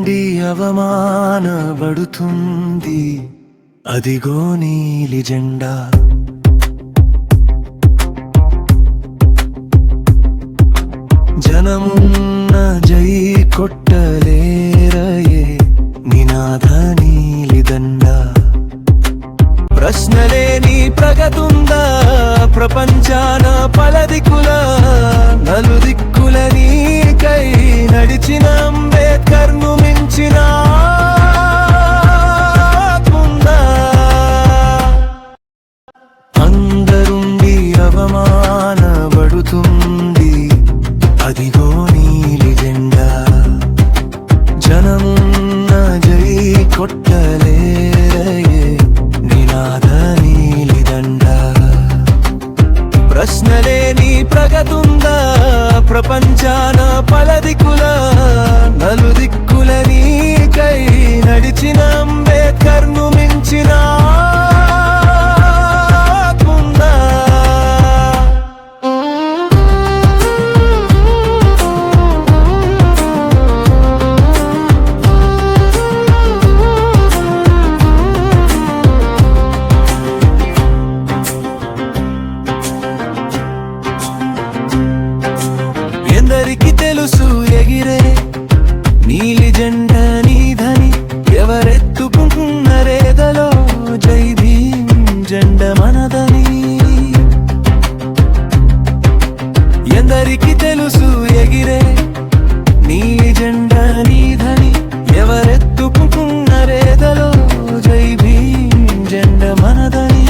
అందరుండి అవమానపడుతుంది అదిగో నీలి జెండా. జనమున్న జై కొట్టలేరయే నినాద నీలిదండా. ప్రశ్నలేని ప్రగతుందా ప్రపంచాన పలదిక్కుల నలుదిక్కుల నీకై నడిచిన అంబేద్కర్ను మించిన అందరుండి అవమానపడుతుంది అదిగో నీలి జెండా. జనమున్న జై కొట్టలేరయే నినాద నీలిదండా. ప్రశ్నలేని ప్రగతుందా ప్రపంచాన పలదిక్కుల నలుదిక్కుల నీకై నడిచిన అంబేద్కర్ను మించిన ఎందరికి తెలుసు ఎగిరే నీలి జెండా నీదని. ఎవరెత్తుకున్న రేదలో జై భీం జెండ మనదని. ఎందరికి తెలుసు ఎగిరే నీలి జెండా నీదని. ఎవరెత్తుకున్న రేదలో జై భీం జెండ మనదని.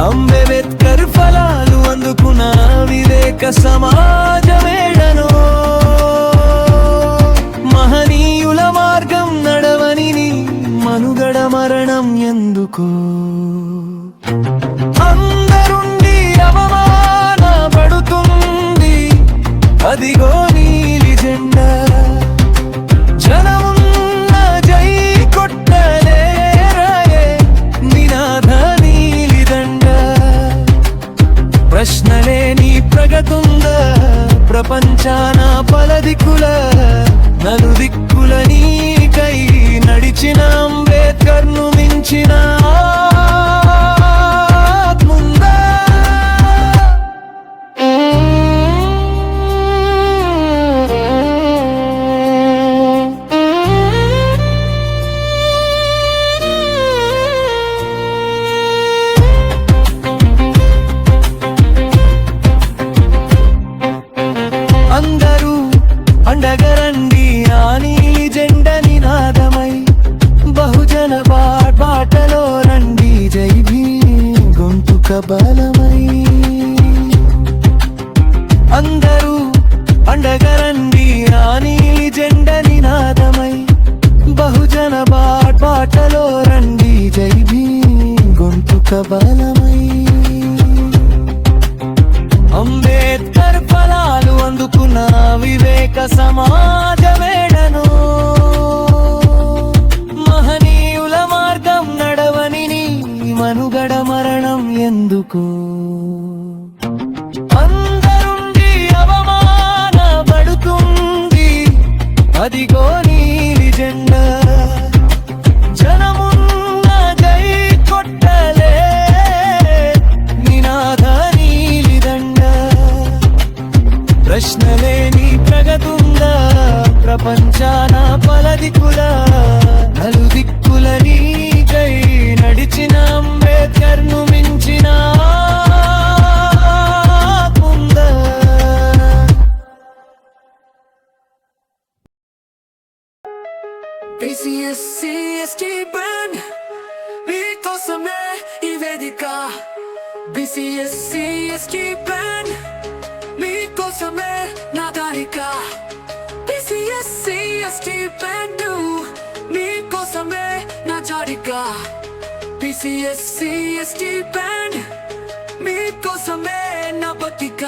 అంబేద్కర్ ఫలాలు అందుకున్న వివేక సమాజమేడను. మహనీయుల మార్గం నడవని మనుగడ మరణం ఎందుకో. అందరుండి అవమానపడుతుంది అదిగో నీలి జెండా. జనమున్న జై కొట్టలేరయే నినాద నీలిదండా. ప్రశ్నలేని ప్రగతుందా ప్రపంచాన పలదిక్కుల నలుదిక్కుల నీకై నడిచిన అంబేద్కర్ను మించిన ఆత్ముందా. అందరూ అండగరండి ఆ నీలి జెండ నినాదమై. బహుజన బాటలో రండి జై భీం గొంతుక బలమై. అందరూ అండగరండి ఆ నీలి జెండ నినాదమై. బహుజన బాటలో రండి జై భీం గొంతుక బలమై. అంబేద్కర్ ఫలాలు అందుకున్న వివేక సమాజమేడను. మహనీయుల మార్గం నడవని మనుగడ మరణం ఎందుకు. అందరుండి అవమానపడుతుంది అదిగో నీలి జెండా. జనమున్న జై కొట్టలే నినాద నీలిదండా. ప్రశ్నలేని ప్రగతుందా ప్రపంచాన పలదిక్కుల నలుదిక్కుల నీకై నడిచిన అంబేద్కర్ను మించిన ఆత్ముందా. BCSC ST బ్యాండ్ మీకోసమే ఈ వేదిక. BCSC ST బ్యాండ్ మీకోసమే నా దారిక. BCSC ST బ్యాండ్ మీకోసమే నా జారిక. BCSC ST బ్యాండ్ మీకోసమే నా బతిక.